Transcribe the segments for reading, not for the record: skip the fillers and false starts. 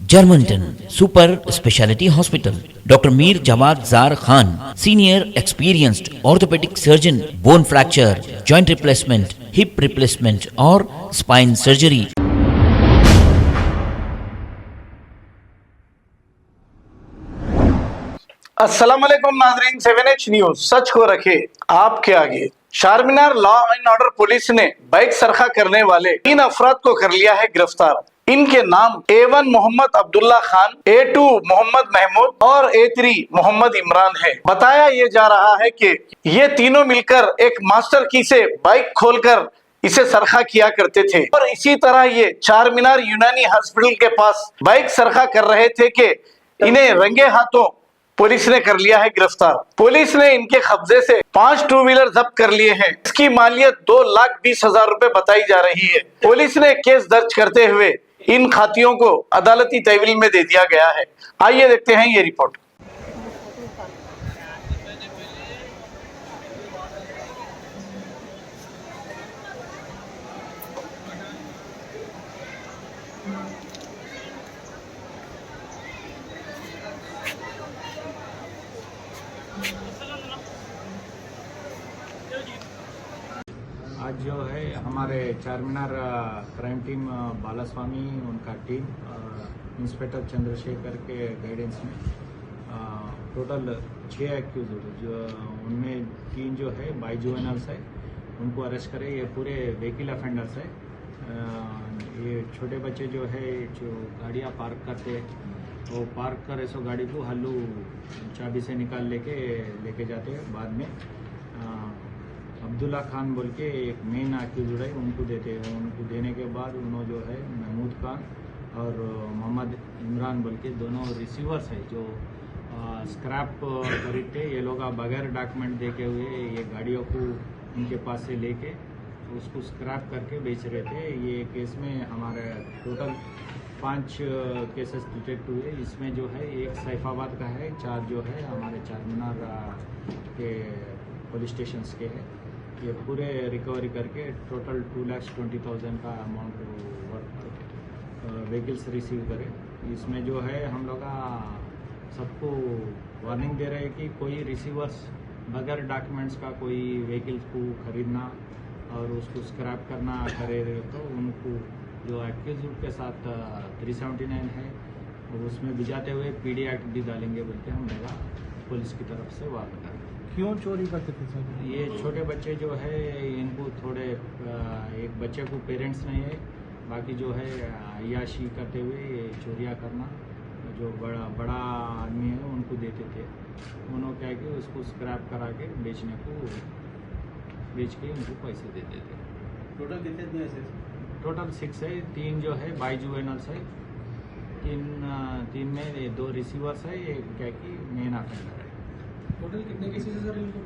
Germanton super speciality hospital, doctor Mir Jawad Jar Khan, senior experienced orthopaedic surgeon, bone fracture, joint replacement, hip replacement और spine surgery. अस्सलाम वालेकुम नाजरीन, 7H news सच को रखे आपके आगे। Charminar law and order police ने बाइक सरखा करने वाले 3 अफराद को कर लिया है गिरफ्तार। इनके नाम A1 मोहम्मद अब्दुल्ला खान, A2 मोहम्मद महमूद और A3 मोहम्मद इमरान है। बताया ये जा रहा है कि ये तीनों मिलकर एक मास्टर की से बाइक खोलकर इसे सरखा किया करते थे और इसी तरह ये चारमीनार यूनानी हॉस्पिटल के पास बाइक सरखा कर रहे थे कि इन्हें रंगे हाथों पुलिस ने कर लिया है गिरफ्तार। पुलिस ने इनके कब्जे से 5 टू व्हीलर जब्त कर लिए हैं। इसकी मालियत 2,20,000 रुपए बताई जा रही है। पुलिस ने केस दर्ज करते हुए इन खातियों को अदालती तहवील में दे दिया गया है। आइए देखते हैं ये रिपोर्ट। आज जो है हमारे चारमीनार क्राइम टीम बालास्वामी, उनका टीम इंस्पेक्टर चंद्रशेखर के गाइडेंस में टोटल 6 एक्यूज, जो उनमें 3 जो है बाई जुवेनल्स है, उनको अरेस्ट करे। ये पूरे व्हीकल अफेंडर्स है। ये छोटे बच्चे जो है जो गाड़ियाँ पार्क करते वो पार्क करे सो गाड़ी को हल्लू चाबी से निकाल लेके जाते हैं। बाद में अब्दुल्ला खान बोल के एक मेन एक्यूज है, उनको देते हैं। उनको देने के बाद उन्होंने जो है महमूद खान और मोहम्मद इमरान बोल के दोनों रिसीवर्स है जो स्क्रैप खरीदते। ये लोग बगैर डॉक्यूमेंट देके हुए ये गाड़ियों को इनके पास से लेके उसको स्क्रैप करके बेच रहे थे। ये केस में हमारे टोटल 5 केसेस डिटेक्ट हुए। इसमें जो है एक सैफाबाद का है, 4 जो है हमारे चारमीनार के पुलिस स्टेशन के है। ये पूरे रिकवरी करके टोटल 2,20,000 का अमाउंट वर्थ व्हीकल्स रिसीव करे। इसमें जो है हम लोग सबको वार्निंग दे रहे हैं कि कोई रिसीवर्स बगैर डॉक्यूमेंट्स का कोई व्हीकल्स को खरीदना और उसको स्क्रैप करना करे तो उनको जो एक्यूज के साथ 379 है उसमें भिजाते हुए PD एक्ट भी डालेंगे बोल के हम लोग पुलिस की तरफ से वार्न कर रहे हैं। क्यों चोरी करते थे सर? ये छोटे बच्चे जो है इनको थोड़े एक बच्चे को पेरेंट्स नहीं है, बाकी जो है अय्याशी करते हुए ये चोरियाँ करना। जो बड़ा आदमी है उनको देते थे, उन्होंने क्या कि उसको स्क्रैप करा के बेच के उनको पैसे देते थे। टोटल कितने ऐसे? टोटल 6 है। 3 जो है बाई जुवेनल्स है, 3 में 2 रिसीवर्स है, एक क्या कि मेन ऑफेंडर है। टोटल कितने केसेस है सर इनको?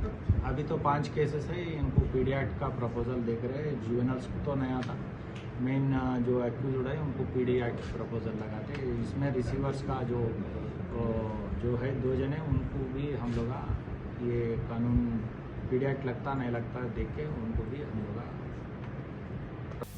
अभी तो 5 केसेस है। इनको PD एक्ट का प्रपोजल देख रहे हैं। जुवेनल्स को तो नया था, मेन जो एक्यूज है उनको PD एक्ट प्रपोजल लगाते। इसमें रिसीवर्स का जो है 2 जने, उनको भी हम लोग ये कानून PD एक्ट लगता नहीं लगता देख के उनको भी हम लोग।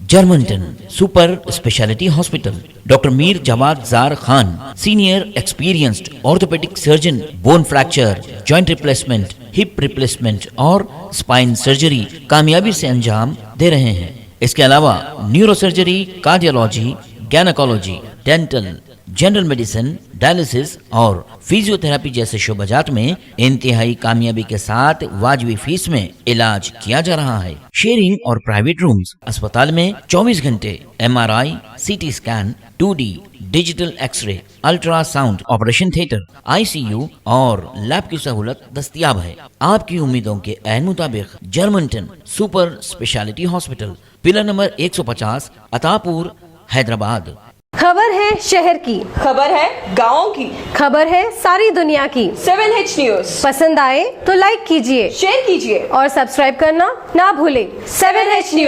Germanten super speciality hospital, doctor Mir Jawad Jar Khan, senior experienced orthopaedic surgeon, bone fracture, joint replacement, hip replacement और स्पाइन सर्जरी कामयाबी से अंजाम दे रहे हैं। इसके अलावा neurosurgery, cardiology, gynaecology, dental, general medicine, dialysis और फिजियोथेरेपी जैसे शोबाजात में इंतहाई कामयाबी के साथ वाजिबी फीस में इलाज किया जा रहा है। शेयरिंग और प्राइवेट रूम्स, अस्पताल में 24 घंटे MRI, CT scan, 2D digital x-ray, ultrasound, operation theatre, ICU और लैब की सहूलत दस्तयाब है। आपकी उम्मीदों के ऐन मुताबिक Germanten super speciality hospital, pillar number 150, Attapur, Hyderabad. खबर है शहर की, खबर है गाँव की, खबर है सारी दुनिया की। 7H न्यूज पसंद आए तो लाइक कीजिए, शेयर कीजिए और सब्सक्राइब करना ना भूलें। 7H news.